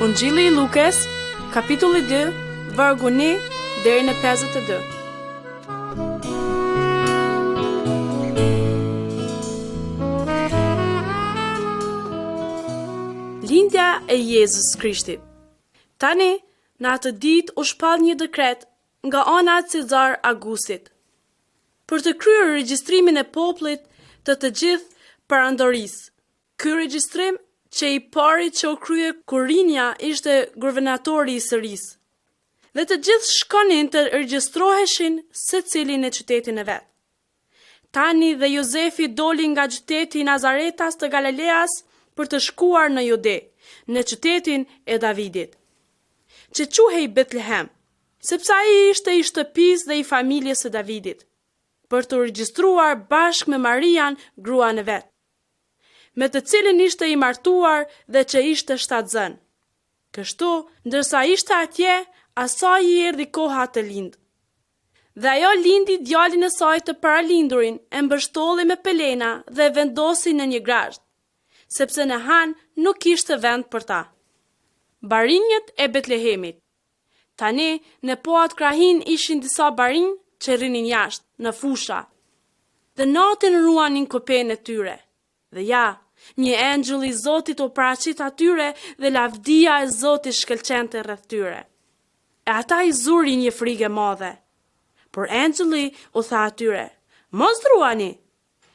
Ungjilli i Lukës, kapitulli 2, vargu 1 deri në 52. Lindja e Jezus Krishtit. Tani, në atë ditë u shpall një dekret nga ana e Cezar Augustit për të kryer regjistrimin e popullit të gjithë perandorisë. Ky regjistrim që i pari që u krye Kurinia ishte guvernatori i Sirisë. Dhe të gjithë shkonin të regjistroheshin secili në qytetin e vet. Tani dhe Jozefi doli nga qyteti i Nazaretas të Galileas për të shkuar në Jude, në qytetin e Davidit, që quhej Betlehem, sepse ai ishte i shtëpisë dhe i familjes së Davidit, për të regjistruar bashkë me Marian, gruan e vet, me të cilin ishte i martuar dhe që ishte shtatzën. Kështu, ndërsa ishte atje, asaj i erdhi koha të lindë. Dhe ajo lindi djalin e saj të paralindurin, e mbështolli me pelena dhe vendosi në një grasht, sepse në Han nuk kishte vend për ta. Barinjët e Betlehemit. Tani, në poat krahin ishin disa barinj që rrinin jashtë, në fusha, dhe natin ruanin kopen e tyre. Dhe ja, një engjëll i Zotit u paraqit atyre dhe lavdia e Zotit shkëlqente rreth tyre. E ata i zuri një frikë e madhe. Por engjëlli u tha atyre: "Mos ruani,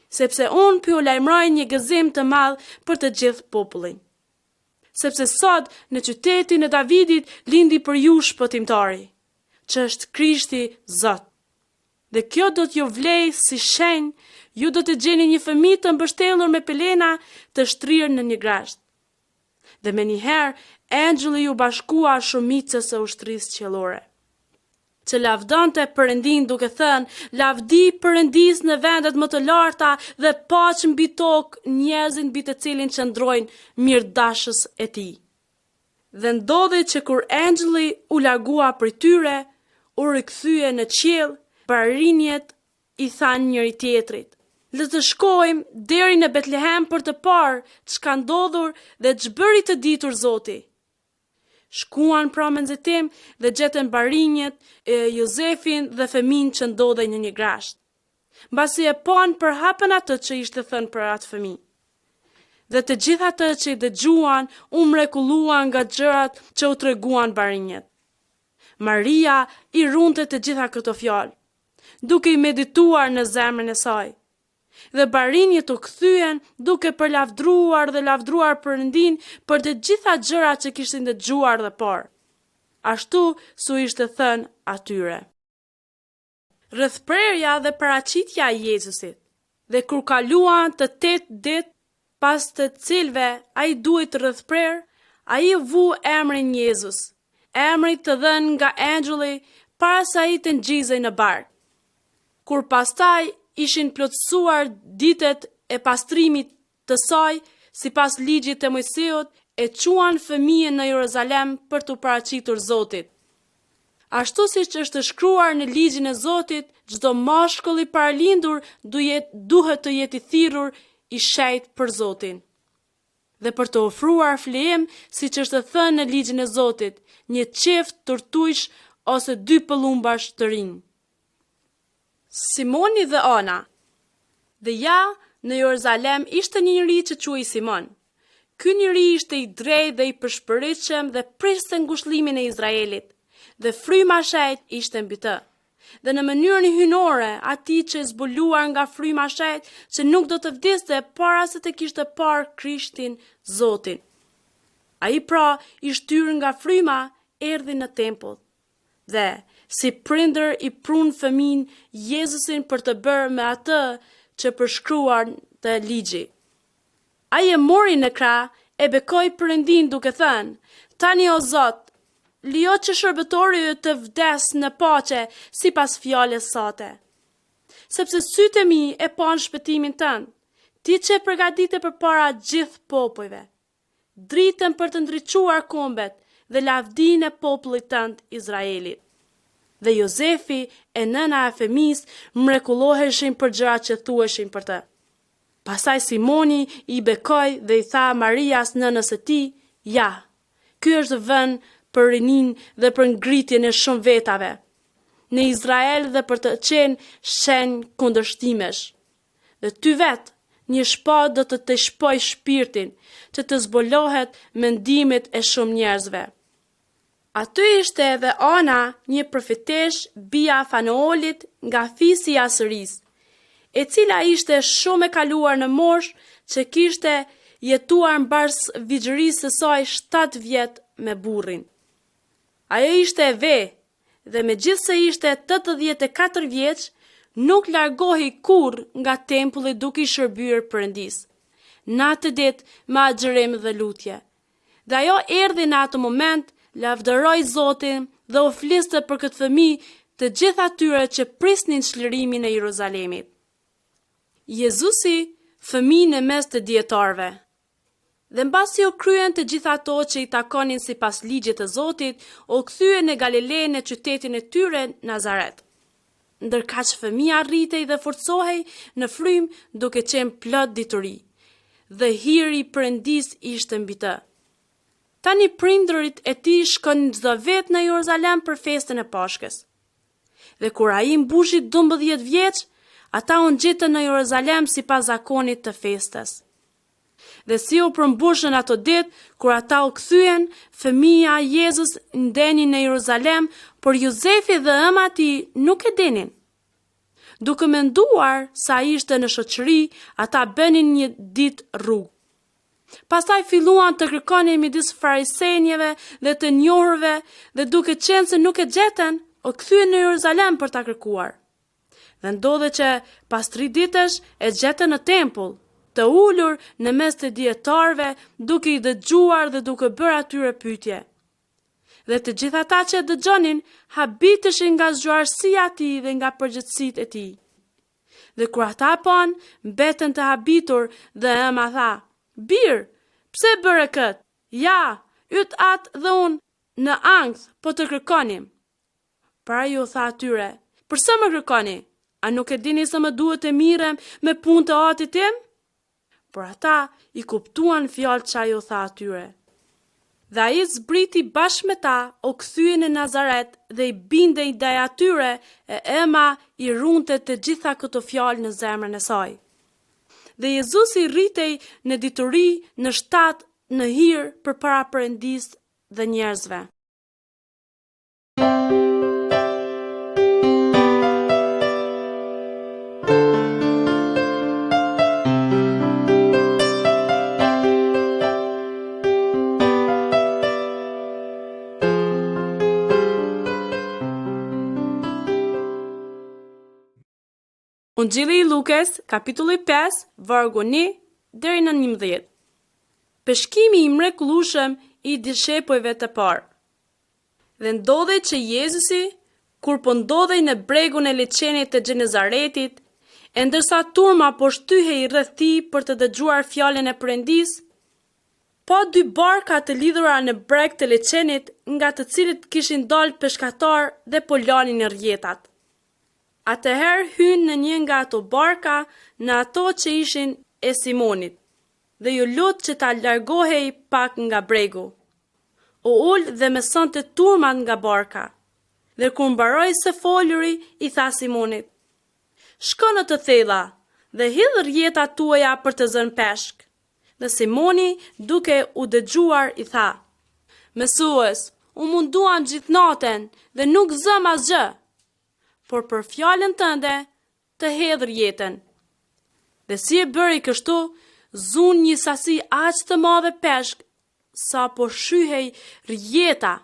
sepse unë po ju lajmëroj një gëzim të madh për të gjithë popullin. Sepse sot në qytetin e Davidit lindi për ju shpëtimtari, që është Krishti Zot. Dhe kjo do t'ju vlej si shenjë, ju do të gjeni një fëmijë të mbështellur me pelena të shtrirë në një grasht." Dhe menjëherë, engjëlli u bashkua shumicës së ushtrisë qiellore, që lavdonte Perëndin duke thënë: "Lavdi Perëndis në vendet më të larta dhe paqë mbi tokë njerëzin mbi të cilin qëndrojnë mirëdashës e tij." Dhe ndodhi që kur engjëlli u largua prej tyre, u rikthye në qiell, barinjet i thanë njëri tjetrit: "Le të shkojmë deri në Betlehem për të parë ç'ka ndodhur dhe ç'bëri të ditur Zoti." Shkuan pra me nxitim dhe gjetën barinjet, Jozefin dhe fëmin që ndodhej në një grasht. Mbasi e pan përhapën atë që ishte thënë për atë fëmijë. Dhe të gjithë atë që i dëgjuan u mrekulluan nga gjërat që u treguan barinjet. Maria i runte të gjitha këto fjalë, duke i medituar në zemrën e saj. Dhe barinjet u kthyen duke përlavdruar dhe lavdruar Perëndin për të gjitha gjërat që kishin dëgjuar dhe parë, ashtu su ishte thënë atyre. Rrethprerja dhe paraqitja e Jezusit. Dhe kur kaluan të 8 ditë, pas të cilve ai duhej të rrethprer, ai vu emrin Jezus, emri të dhënë nga engjulli para se ai të ngjizej në bark. Kur pastaj ishin plotësuar ditët e pastrimit të saj, sipas ligjit të Mojseut, e quan fëmijën në Jeruzalem për t'u paraqitur Zotit. Ashtu siç është shkruar në ligjin e Zotit, çdo mashkull i paralindur duhet të jetë i thirrur i shenjt për Zotin, dhe për të ofruar flijim, siç është thënë në ligjin e Zotit, një qeft turtujsh ose 2 pëllumbash të rinj. Simoni dhe Ana. Dhe ja, në Jeruzalem ishte një njeri që quhej Simon. Ky njeri ishte i drejtë dhe i përshpëritshëm dhe priste ngushëllimin e Izraelit, dhe fryma e shenjtë ishte mbi të. Dhe në mënyrën hynore, atij që zbuluar nga fryma e shenjtë, që nuk do të vdiste para se të kishte parë Krishtin Zotin. Ai pra, i shtyr nga fryma, erdhi në tempull. Dhe si prindër i prun fëmin Jezusin për të bërë me atë që përshkruar të ligji. Ai e mori në krah, e bekoi Perëndin duke thënë: "Tani o Zot, lijo që shërbëtori të vdes në paqe sipas fjalës sate. Sepse sytë e mi e pan shpëtimin tënd, ti që e përgatite përpara gjithë popujve, dritën për të ndriçuar kombet dhe lavdinë e popullit tënd Izraelit." Dhe Jozefi e nëna e fëmis mrekulloheshin për gjërat që thuheshin për të. Pastaj Simoni i bekoi dhe i tha Marias nënës së tij: "Ja, Ky është vend për rinin dhe për ngritjen e shumë vetave në Izrael dhe për të qenë shenjë kundërshtimesh. Dhe ty vetë, një shpatë do të shpoj shpirtin, që të zbulohet mendimet e shumë njerëzve. Aty ishte edhe Ana, një profetesh, bia Fanolit nga fisi i Asëris, e cila ishte shumë e kaluar në moshë, që kishte jetuar mbas vigjërisë së saj 7 vjet me burrin. Ajo ishte e ve, dhe megjithse ishte 84 vjeç, nuk largohi kurrë nga tempulli duke i shërbyer Perëndis. Natë ditë me agjërim dhe lutje. Dhe ajo erdhi në atë moment, lavdëroi Zotin dhe u fliste për këtë fëmijë të gjithë atyre që prisnin çlirimin e Jeruzalemit. Jezusi, fëmijë në mes të dietarëve. Dhe mbasi u kryen të gjitha ato që i takonin sipas ligjit të Zotit, u kthye në Galile në qytetin e tyre Nazaret. Ndërkaq fëmia rritej dhe forcohej në frym duke qenë plot dituri, dhe hiri i Perëndis ishte mbi të. Tani prindërit e tij shkonin çdo vit në Jeruzalem për festën e Pashkës. Dhe kur ai mbushi 12 vjeç, ata u ngjitën në Jeruzalem sipas zakonit të festës. Dhe si u përmbushën ato ditë, kur ata u kthyen, fëmia Jezus ndeni në Jeruzalem, por Jozefi dhe ëma e tij nuk e dinin. Duke menduar sa ishte në shoqëri, ata bënin një ditë rrugë. Pastaj filluan të kërkonin midis farisejve dhe të njohurve, dhe duke qenë se nuk e gjetën, u kthyen në Jeruzalem për ta kërkuar. Dhe ndodhe që pas 3 ditësh e gjetën në tempull, të ulur në mes të dietarëve, duke i dëgjuar dhe duke bërë atyre pyetje. Dhe të gjithë ata që dëgjonin, habiteshin nga zgjuarësia e tij dhe nga përgjithësitë e tij. Dhe kur ata pan, mbeten të habitur dhe ëma tha: "Bir, pse bëre kët? Ja, yt atë dhe unë në ankth po të kërkonim." Pra ju tha atyre: "Përse më kërkoni? A nuk e dini se më duhet të mirem me punë të atit tim?" Por ata i kuptuan fjalët që ai u tha atyre. Dhe ai zbriti bashkë me ta, u kthye në Nazaret dhe i bindej ndaj atyre, e ëma i runte të gjitha këto fjalë në zemrën e saj. Dhe Jezusi rritej në dituri, në shtat, në hir përpara Perëndis dhe njerëzve. Ungjilli i Lukës, kapitulli 5, vargu 1 deri në 11. Peshkimi i mrekullueshëm i dishepujve të parë. Dhe ndodhej që Jezusi, kur po ndodhej në bregun e liçenit të Gjenezaretit, e ndërsa turma po shtyhej rreth tij për të dëgjuar fjalën e Perëndis, pa 2 barka të lidhura në breg të liçenit, nga të cilët kishin dalë peshkatar dhe po lanin në rjetat. Atëherë hyn në një nga ato barka, në ato që ishin e Simonit, dhe ju lut që ta largohej pak nga bregu. U ul dhe mësonte turmat nga barka. Dhe kur mbaroi së foluri, i tha Simonit: "Shko në të thella dhe hidh rjetat tuaja për të zënë peshk." Dhe Simoni, duke u dëgjuar, i tha: "Mësues, u munduam gjithë natën dhe nuk zëm asgjë, por për fjalën tënde të hedh rjetën." Dhe si e bëri kështu, zun një sasi aq të madhe peshk, sa po shyhej rjeta.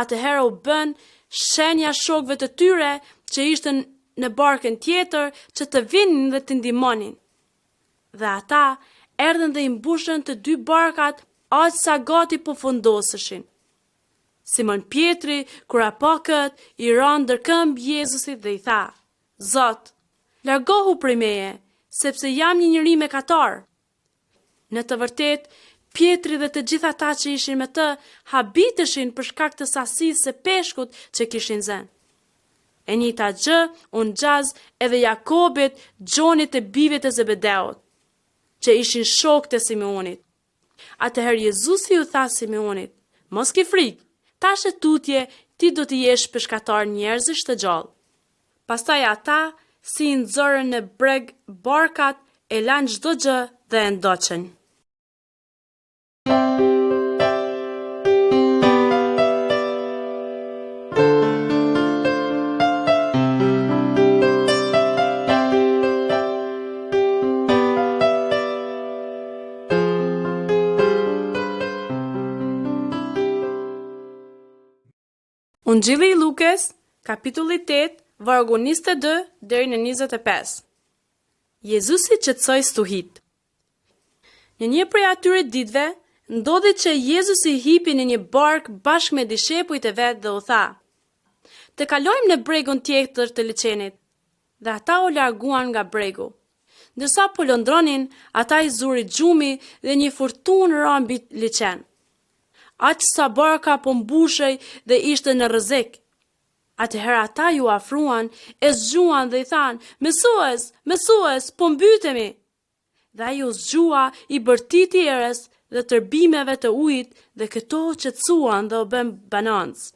Atëherë u bën shenja shokëve të tyre që ishten në barkën tjetër, që të vinin dhe të ndihmonin. Dhe ata erdhën dhe i mbushën të 2 barkat, aq sa gati po fundoseshin. Simon Pietri, kur apo kët, i ra ndërkëmb Jezusit dhe i tha: "Zot, largohu prej meje, sepse jam një njeri mëkatar." Në të vërtetë, Pietri dhe të gjithë ata që ishin me të habiteshin për shkak të sasisë së peshkut që kishin zënë. E njëjta gjë u ngjaz edhe Jakobit, Gjonit e bijve të Zebedeut, që ishin shokët e Simeonit. Atëherë Jezusi u tha Simeonit: Mos ki frikë, tash e tutje ti do t'i jesh peshkatar njerëzish të gjallë. Pastaj ata, si nxorën në breg barkat, e lanë çdo gjë dhe e ndoqën. Ungjilli i Lukës, kapitulli 8, vargu 22 deri në 25. Jezusi qetësoi stuhit. Në një prej atyre ditëve, ndodhi që Jezusi hipi në një bark bashkë me dishepujt e vet dhe u tha: "Të kalojmë në bregun tjetër të liçenit." Dhe ata u larguan nga bregu. Ndërsa po lëndronin, ata i zuri gjumi dhe një furtunë ra mbi liçen. Aq sa barka po mbushej dhe ishte në rrezik. Atëherë ata ju afruan, e zgjuan dhe i than: Mësues, po mbytemi. Dhe ai u zgjua, i bërtiti erës dhe tërbimeve të ujit dhe këto qetësuan dhe u bën banancë.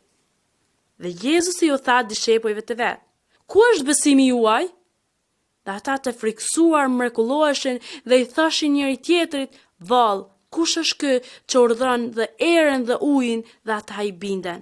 Dhe Jezusi u tha dishepujve të vet: "Ku është besimi juaj?" Dhe ata të friksuar mrekulloheshin dhe i thoshin njëri tjetrit: "Vallë, kush është ky që urdhron dhe erën dhe ujin?" Dhe ata i binden.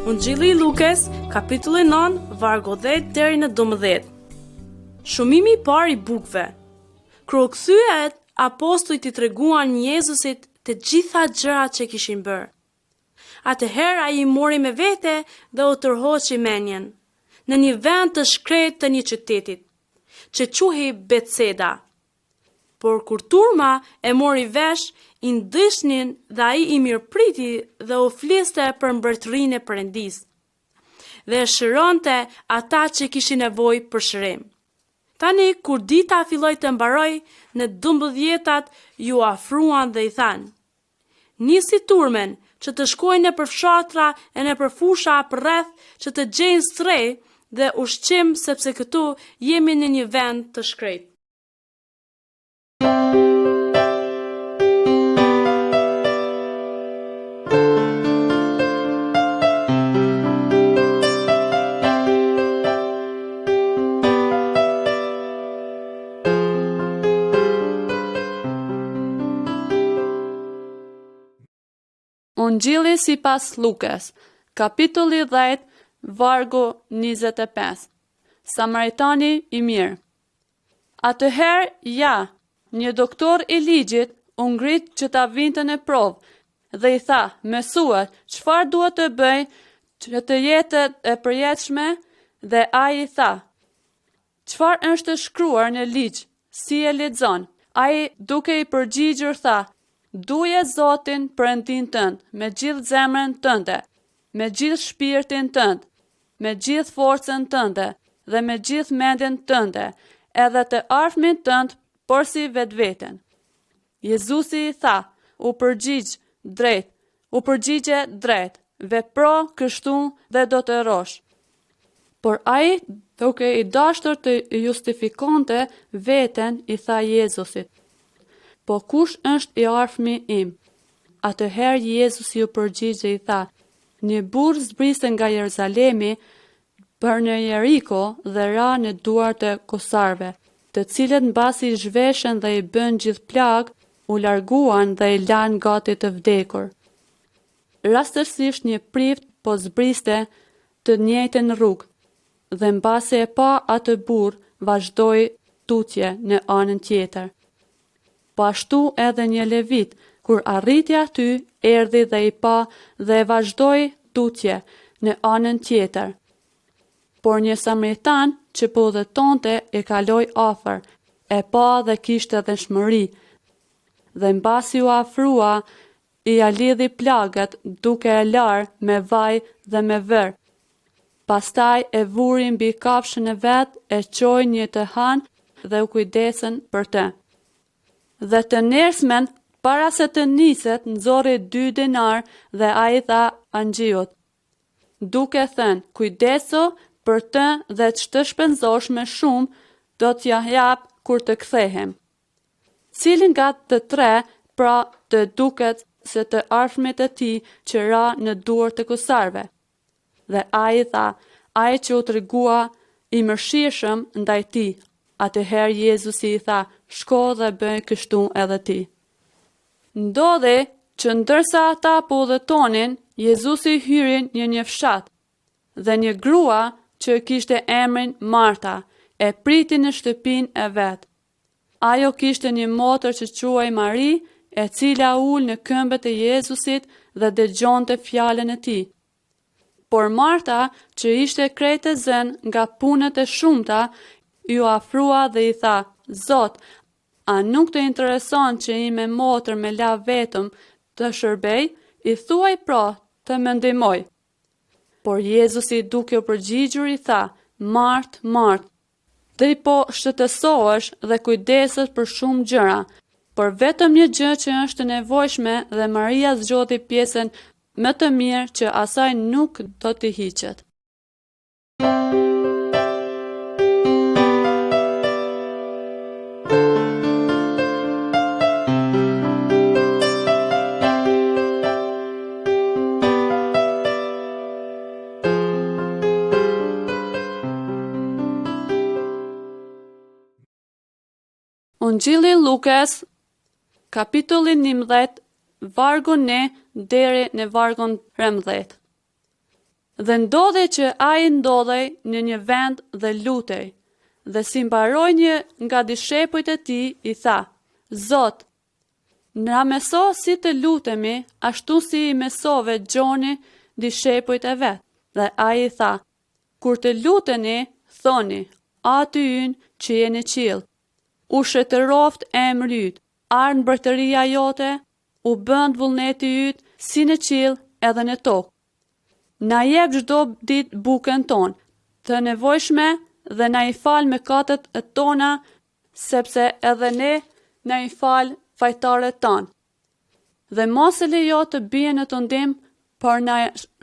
Ungjilli i Lukës, kapitulli 9, vargu 10 deri në 12. Shumimi i parë i bukëve. Kur u kthyehet, apostujt i treguan Jezusit të gjitha gjërat që kishin bërë. Atëherë ai i mori me vete dhe u tërhoqi menjen në një vend të shkretë të një qytetit, që quhej Betseda. Por kur turma e mori vesh, i ndëshnin dhe ai i mirëpriti dhe u fliste për mbretërinë e Perëndisë dhe shëronte ata që kishin nevojë për shërim. Tani, kur dita filloi të mbaroj, në 12 ju afruan dhe i than: "Nisi turmen që të shkojnë në përfshatra e në përfusha përreth që të gjejnë strej dhe ushqim, sepse këtu jemi në një vend të shkretë." Ungjilli sipas Lukës, kapitulli 10, vargu 25. Samaritani i mirë. Atëherë, një doktor i ligjit u ngrit që ta vinte në provë dhe i tha: "Mësues, çfarë duhet të bëj që të jetë e përjetshme?" Dhe ai i tha: "Çfarë është shkruar në ligj? Si e lexon?" Ai, duke i përgjigjur, tha: "Duje Zotin Perëndin tënd me gjithë zemrën tënde, me gjithë shpirtin tënd, me gjithë forcën tënde dhe me gjithë mendjen tënde, edhe të afërmin tënd por si vetveten." Jezusi i tha: "U përgjigje drejt, vepro kështu dhe do të rosh." Por ai, duke i dashur të justifikonte veten, i tha Jezusit: "Po kush është i afërmi im?" Atëherë Jezusi u përgjigje i tha: "Një burr zbriste nga Jeruzalemi për në Jeriko dhe ra në duart e kusarve, të cilët mbasi i zhveshën dhe i bën gjithë plag, u larguan dhe i lanë gati të vdekur. Rastësisht një prift po zbriste të njëjtën rrugë, dhe mbasi e pa atë burr, vazhdoi tutje në anën tjetër. Po ashtu edhe një levit, kur arriti aty, erdhi dhe i pa dhe vazhdoi tutje në anën tjetër. Por një samaritan që po udhëtonte e kaloi afër, e pa dhe kishte dëshmëri, dhe mbasi u afrua, i lidhi plagët duke e larë me vaj dhe me vër. Pastaj e vuri mbi kafshën e vet, e çoi një të hanë dhe u kujdesën për të. Dhe të nersmen Para se të niset, nxorri 2 denar dhe ai tha anxhiut, duke thënë, kujdeso për të dhe ç'të shpenzosh me shumë, do t'ja jap kur të kthehem. Cilin nga të tre, pra të duket se të arfmit e tij që ra në duar të kusarve. Dhe ai tha, ai që u tregua i mëshirshëm ndaj tij. Atëherë Jezusi i tha, shko dhe bëj kështu edhe ti. Ndodhi që ndërsa ata po udhëtonin, Jezusi hyri në një fshat, dhe një grua që kishte emrin Marta e priti në shtëpinë e vet. Ajo kishte një motër që quhej Mari, e cila ul në këmbët e Jezusit dhe dëgjonte fjalën e tij. Por Marta, që ishte krejt e zën nga punët e shumta, ju afrua dhe i tha, Zot, a nuk të intereson që i me motër me la vetëm të shërbej, i thuaj pra të më ndihmoj. Por Jezusi duke u përgjigjur i tha, Mart, Mart, ti po shtetësohesh dhe kujdeset për shumë gjëra, por vetëm një gjë që është e nevojshme dhe Maria zgjodhi pjesën më të mirë që asaj nuk do t'i hiqet. Ungjilli Lukas, kapitulli 11, vargun 1 deri në vargun 13. Dhe ndodhi që ai ndodhej në një vend dhe lutej, dhe si mbaroi një nga dishepujt e tij i tha, Zot, na mëso si të lutemi, ashtu si i mësove Gjoni dishepujt e vet. Dhe ai i tha, kur të luteni, thoni, Aty ynë që je në qiell, u shëtëroft emri yt, ardh mbretëria jote, u bënd vullneti yt si në qiell edhe në tokë. Na jep çdo ditë bukën tonë, të nevojshme dhe na i fal mëkatet e tona, sepse edhe ne na i fal fajtarët tanë. Dhe mos e lejo të bie në tundim, por na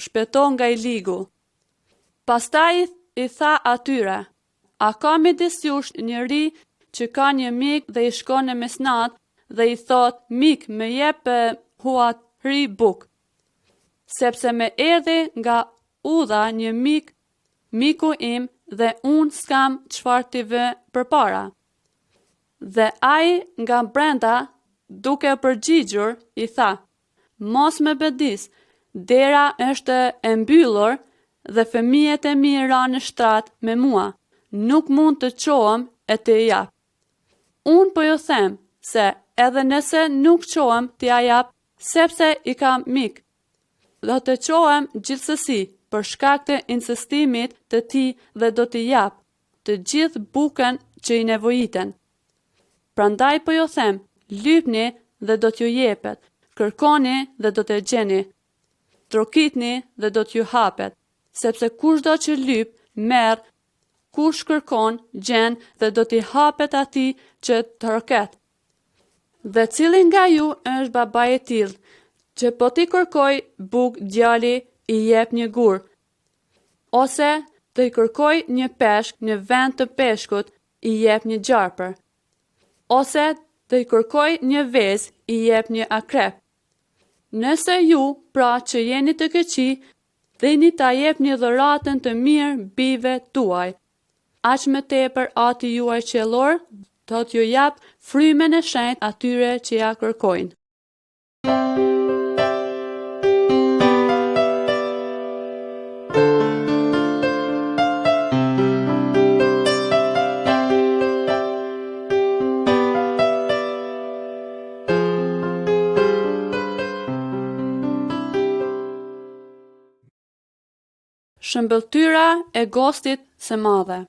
shpëto nga i ligu. Pastaj i tha atyre, a ka midis jush njëri që ka një mik dhe i shkon në mesnat dhe i thot, mik, më jep huat hri buk. Sepse me erdhi nga udha një miku im dhe unë s'kam çfarë t'i vë përpara. Dhe ai nga brenda, duke përgjigjur, i tha, mos më bedis, dera është e mbyllur dhe fëmijët e mi ra në shtrat me mua, nuk mund të qohem e të jap. Unë po ju them se edhe nëse nuk qohem t'ja jap, sepse i kam mik, do të qohem gjithsesi për shkak të insistimit të tij dhe do t'i jap të gjithë bukën që i nevojiten. Prandaj po ju them, lypni dhe do t'ju jepet, kërkoni dhe do të gjeni, trokitni dhe do t'ju hapet, sepse kushdo që lyp, merr, kush kërkon, gjen dhe do t'i hapet atij që troket. Dhe cili nga ju është babai i tillë, që po t'i kërkoj buk djali i jep një gur, ose të i kërkoj një peshk në vend të peshkut i jep një gjarpër, ose të i kërkoj një vezë i jep një akrep. Nëse ju, pra që jeni të këqij, dheni ta jep një dhuratën të mirë bijve tuaj, aq më tepër Ati juaj qiellor do t'ju jap frymën e shenjtë atyre që ja kërkojnë. Shëmbëltyra e Gostit së Madhe.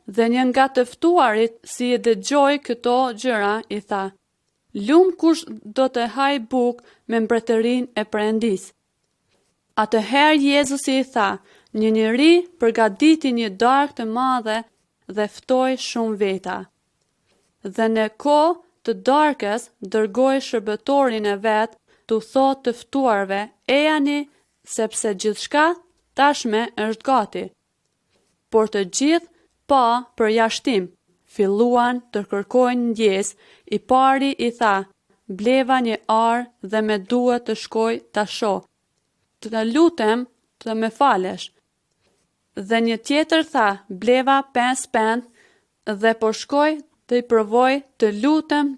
Dhe një nga të ftuarit, si e dëgjoi këto gjëra, i tha, lum kush do të haj buk me mbretërinë e Perëndis. Atëherë Jezusi i tha, një njeri përgatiti një darkë të madhe dhe ftoi shumë veta. Dhe në kohë të darkës dërgoi shërbëtorin e vet t'u thotë të ftuarve, ejani sepse gjithçka tashme është gati. Por të gjithë pa përjashtim filluan të kërkojnë ndjes. I pari i tha, bleva një arë dhe me duhet të shkoj ta shoh. Të lutem të më falesh. Dhe një tjetër tha, bleva 5 pend dhe po shkoj të I provoj të lutem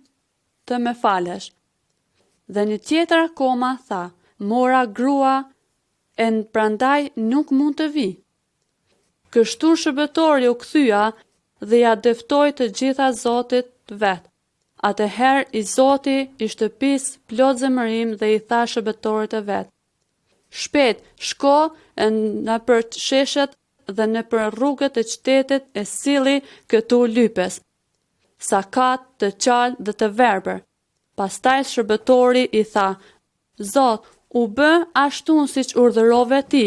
të më falesh. Dhe një tjetër akoma tha, mora grua e prandaj nuk mund të vi. Kështu shërbëtori u kthya dhe ja dëftoi të gjitha Zotit vet. Atëherë I Zoti I shtëpisë plot zemërim dhe I tha shërbëtorit e vet, shpejt, shko nëpër sheshet dhe nëpër rrugët e qytetit e silli këtu lypes, sakat, të qalë dhe të verbër. Pastaj shërbëtori I tha, Zot, u bë ashtu siç urdhërove ti,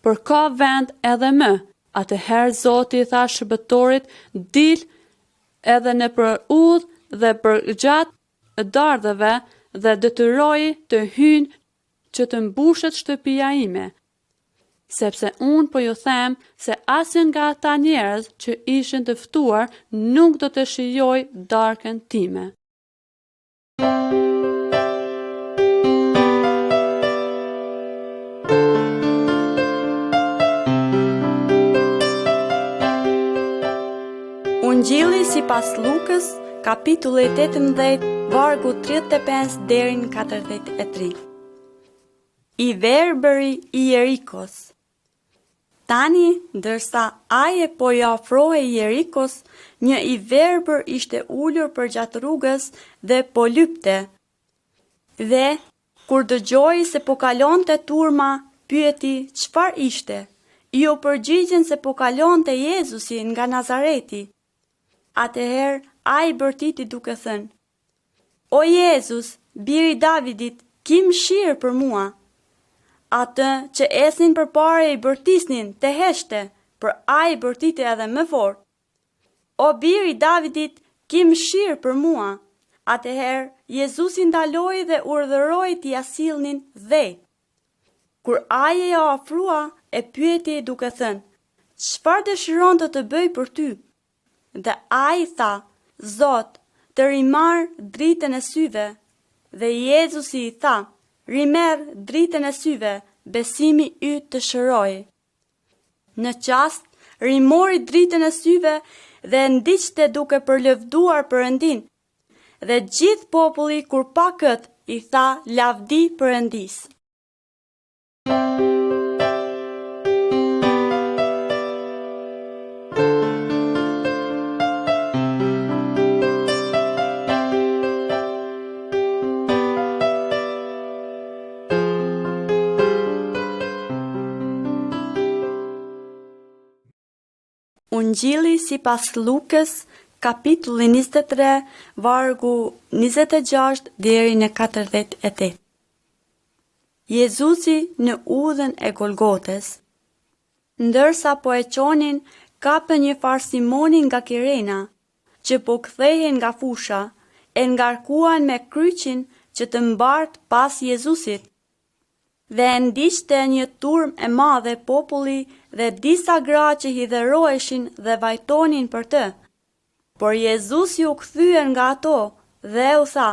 por ka vend edhe më. Atëherë Zoti I tha shërbëtorit, dil edhe nëpër udhë dhe për gjatë dardhëve dhe detyroi të hyjnë që të mbushet shtëpia ime. Sepse unë po ju them se asnjë nga ata njerëz që ishin të ftuar nuk do të shijoj darkën time. Ungjilli sipas Lukës, kapitulli 18, vargu 35 deri në 43. I verbëri I Jerikos. Tani, ndërsa aje po I afrohej Jerikos, një I verbër ishte ulur përgjatë rrugës dhe po lypte. Dhe, kur dëgjoi se po kalonte turma, pyeti çfarë ishte. I u përgjigjen se po kalonte Jezusi nga Nazareti. Atëherë, ai bërtiti duke thënë, O Jezus, biri Davidit, ki mëshirë për mua. Atë që esnin përpara I bërtisnin të heshte, për ai bërtiti edhe më fort. O biri Davidit, ki mëshirë për mua. Atëherë, Jezusi ndaloi dhe urdhëroi t'i ja sillnin dhe. Kur ai e ofrua, e pyeti duke thënë, çfarë dëshiron të bëj për ty? Dhe ai tha, Zot, të rimarr dritën e syve. Dhe Jezusi I tha, rimerr dritën e syve, besimi yt të shëroi. Në qast, rimori dritën e syve dhe ndiqte duke përlëvduar Perëndin. Dhe gjithë populli kur pa kët, I tha lavdi Perëndis. Ungjilli sipas Lukës, kapitulli 23, vargu 26 deri në 48. Jezusi në udhën e Golgotës. Ndërsa po e qonin, kapën një far Simoni nga Kirena, që po kthehen nga fusha, e ngarkuan me kryqin që të mbart pas Jezusit. Dhe ndiqte një turm e madhe populli dhe disa gra që hidheroheshin dhe vajtonin për të. Por Jezusi u kthye nga ato dhe u tha,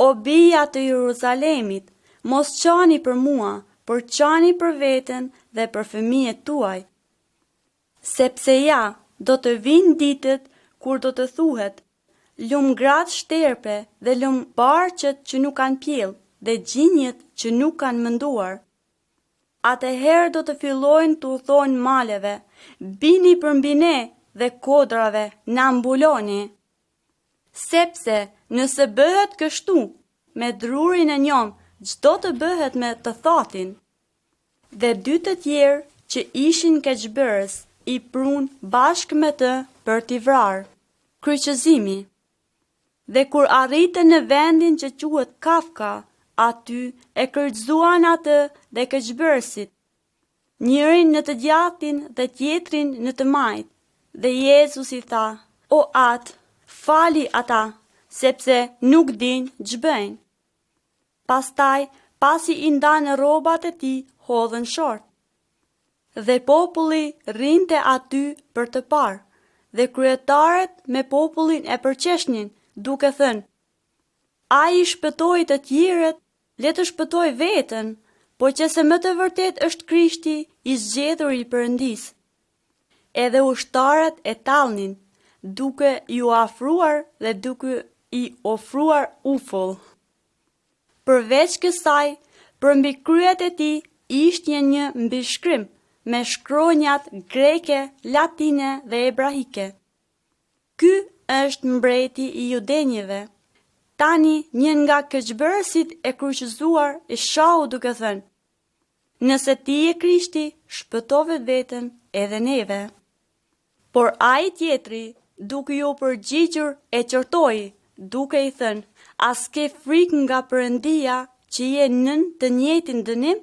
O bija të Jeruzalemit, mos qani për mua, por qani për veten dhe për fëmijët tuaj. Sepse ja, do të vinë ditët kur do të thuhet, lum gratë shterpe dhe lum barqet që nuk kanë pjell dhe gjinjet që nuk kanë menduar. Atëherë do të fillojnë të u thonë maleve, bini për mbi ne dhe kodrave, na mbuloni. Sepse nëse bëhet kështu, me drurin e njom, çdo të bëhet me të thatin. Dhe dy të tjerë që ishin keqbërës, I prun bashkë me të për t'i vrarë. Kryqëzimi. Dhe kur arritën në vendin që quhet Kafka, aty e kërcëzuan atë dhe keqbërësit, njërin në të djathtin dhe tjetrin në të majt. Dhe Jezusi tha, O atë, fali ata, sepse nuk din ç'bëjnë. Pastaj, pasi I ndanë rrobat e tij, hodhën short. Dhe populli rrinte aty për të parë, dhe kryetarët me popullin e përqeshnin, duke thënë: Ai shpëtoi të tjerët, le të shpëtoj veten, por që se më të vërtet është Krishti I zgjedhur I Perëndis. Edhe ushtarët e tallnin, duke ju afruar dhe duke I ofruar ufull. Përveç kësaj, përmbi kryet e tij ishte një mbishkrim me shkronjat greke, latine dhe hebraike. Ky është mbreti I judenjeve. Tani një nga këqbërësit e kryqëzuar I shahu duke thënë: Nëse ti je Krishti, shpëto veten edhe neve. Por ai tjetri, duke ju përgjigjur, e qortoi, duke I thënë: As ke frikë nga Perëndia që je nën të njëjtin dënim?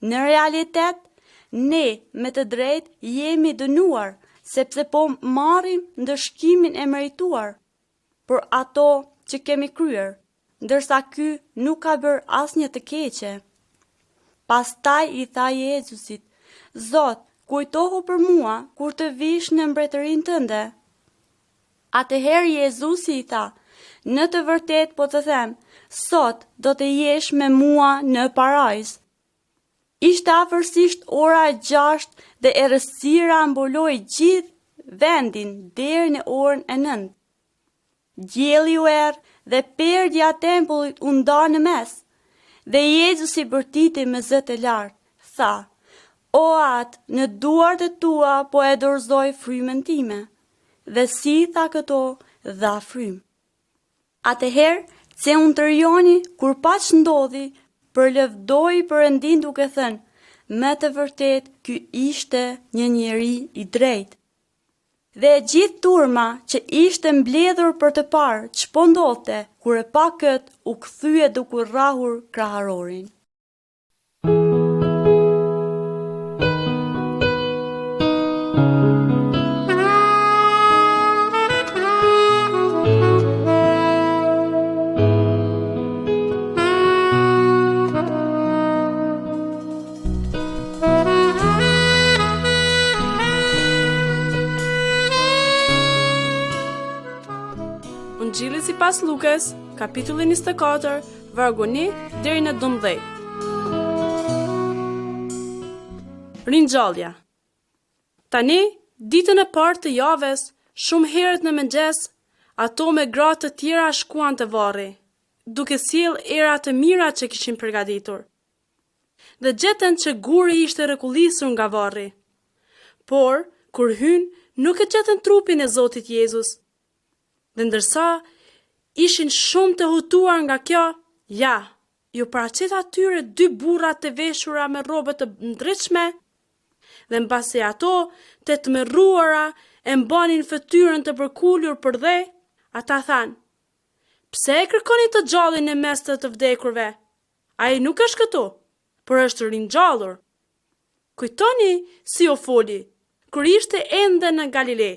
Në realitet, ne me të drejtë jemi dënuar, sepse po marrim ndëshkimin e merituar për ato që kemi kryer, ndërsa ky nuk ka bërë asnjë të keqe. Pastaj I tha Jezusit: Zot, kujtohu për mua kur të vish në mbretërinë tënde. Atëherë Jezusi I tha: Në të vërtet po të them, sot do të jesh me mua në parajs. Ishte afërsisht ora 6 dhe errësira mbuloi gjithë vendin deri në orën e 9. Dielli u erë dhe perdja e tempullit u nda në mes. Dhe Jezusi bërtiti me zë të lartë, tha: O atë, në duart e tua po e dorëzoj frymën time. Dhe si tha këto, dha frymë. Atëherë, se unë tërjoni, kur pa që ndodhi, përlëvdoi Perëndin duke thënë: Me të vërtet, ky ishte një njeri I drejtë. Dhe gjithë turma që ishte mbledhur për të parë ç'po ndodhte, kur e pa kët, u kthye duke rrahur kraharorin. Ungjilli sipas Lukës, kapitulli 24, vargu 1 deri në 12. Ringjallja. Tani, ditën e parë të javës, shumë herët në mëngjes, ato me gra të tjera shkuan te varri, duke sjell era të mira që kishin përgatitur. Dhe gjetën që guri ishte rrekullisur nga varri. Por, kur hyn, nuk e gjetën trupin e Zotit Jezus. Dhe ndërsa ishin shumë të hutuar nga kjo, ja, ju paraqet atyre 2 burra të veshura me rroba të ndritshme, dhe mbasi ato të tmerruara e mbanin fytyrën të përkulur për dhe, ata thanë: Pse e kërkoni të gjallin në mes të vdekurve? Ai nuk është këtu, por është ringjallur. Kujtoni si u foli kur ishte ende në Galile,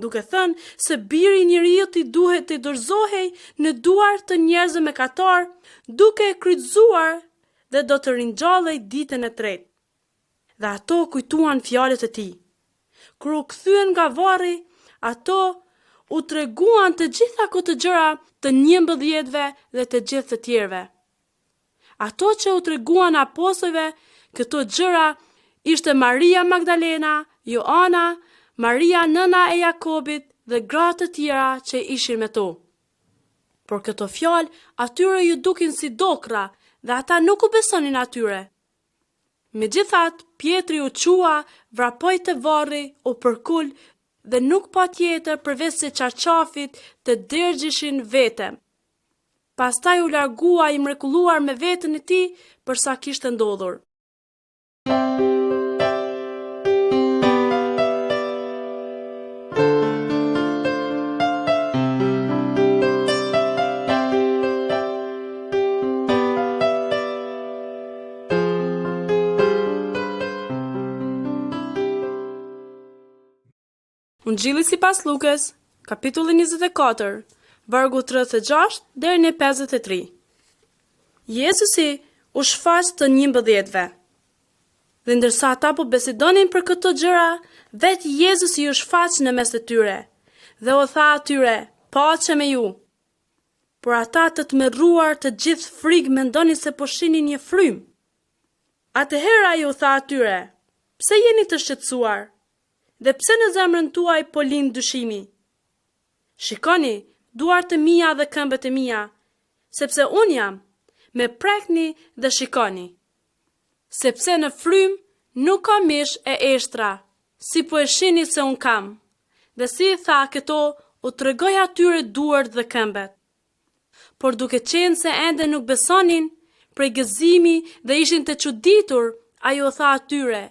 duke thënë se biri I njeriut I duhet të dorëzohej në duart të njerëzve mëkatar, duke e kryqëzuar dhe do të ringjallej ditën e tretë. Dhe ato kujtuan fjalët e tij. Kur u kthyen nga varri, ato u treguan të gjitha këto gjëra të 11-ve dhe të gjithë të tjerëve. Ato që u treguan apostujve këto gjëra ishte Maria Magdalena, Joana, Maria nëna e Jakobit dhe gra të tjera që ishin me to. Por këto fjalë atyre ju dukin si dokra dhe ata nuk u besonin atyre. Megjithatë, Pietri u qua, vrapoi te varri, u përkul dhe nuk pa tjetër përveç se çarçafit të dërgjishin vetëm. Pastaj u largua I mrekulluar me veten e tij për sa kishte ndodhur. Ungjilli sipas Lukës, kapitulli 24, vargu 36 deri në 53. Jezusi u shfaq të 11-ve. Dhe ndërsa ata po besidonin për këto gjëra, vetë Jezusi u shfaq në mes të tyre dhe u tha atyre: "Paqe me ju." Por ata të tmerruar të gjithë frikë mendonin se po shihnin një frymë. Atëherë ai u tha atyre: "Pse jeni të shqetësuar? Dhe pse në zemrën tuaj po lind dyshimi? Shikoni duart e mia dhe këmbët e mia, sepse unë jam, me prekni dhe shikoni. Sepse në frymë nuk ka mish e eshtra, si po e shihni se unë kam." Dhe si i tha këto, u tregoi atyre duart dhe këmbët. Por duke qenë se ende nuk besonin, prej gëzimi dhe ishin të çuditur, ai u tha atyre: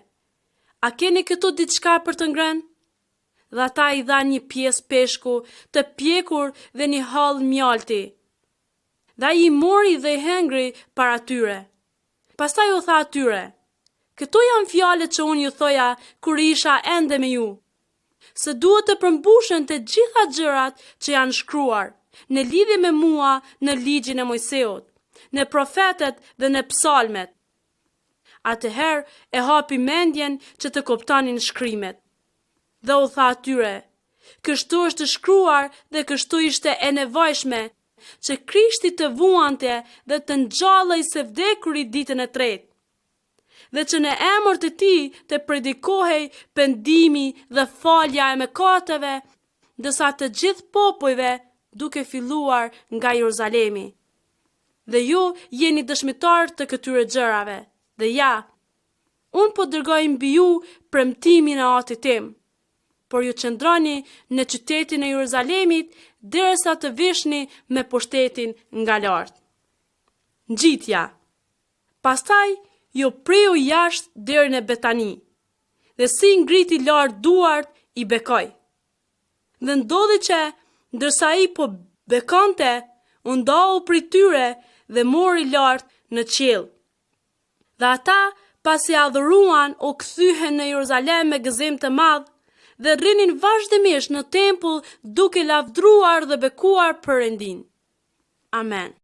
"A keni këtu diçka për të ngrënë?" Dhe ata i dha një pjesë peshku të pjekur dhe një hall mjalti. Dhe ai i mori dhe i hëngri para tyre. Pastaj u tha atyre: "Këto janë fjalët që unë ju thoja kur isha ende me ju, se duhet të përmbushen të gjitha gjërat që janë shkruar në lidhje me mua në ligjin e Mojseut, në profetet dhe në psalmet." Atëherë e hapi mendjen që të kuptonin shkrimet. Dhe u tha atyre: "Kështu është shkruar dhe kështu ishte e nevojshme që Krishti të vuante dhe të ngjallej së vdekuri ditën e tretë, dhe që në emër të tij të predikohej pendimi dhe falja e mëkateve, ndërsa të gjithë popujve, duke filluar nga Jeruzalemi. Dhe ju jeni dëshmitar të këtyre gjërave. Dhe ja, unë po dërgoj mbi ju premtimin e Atit tim, por ju qëndroni në qytetin e Jeruzalemit derisa të vishni me pushtetin nga lart." Ngjitja. Pastaj ju priu jashtë deri në Betani, dhe si ngriti lart duart i bekoi. Dhe ndodhi që ndërsa ai po bekonte, u ndau prej tyre dhe mori lart në qiell. Dhe ata, pasi adhuruan, u kthyhen në Jeruzalem me gëzim të madh dhe rrinin vazhdimisht në tempull duke lavdruar dhe bekuar Perëndin. Amen.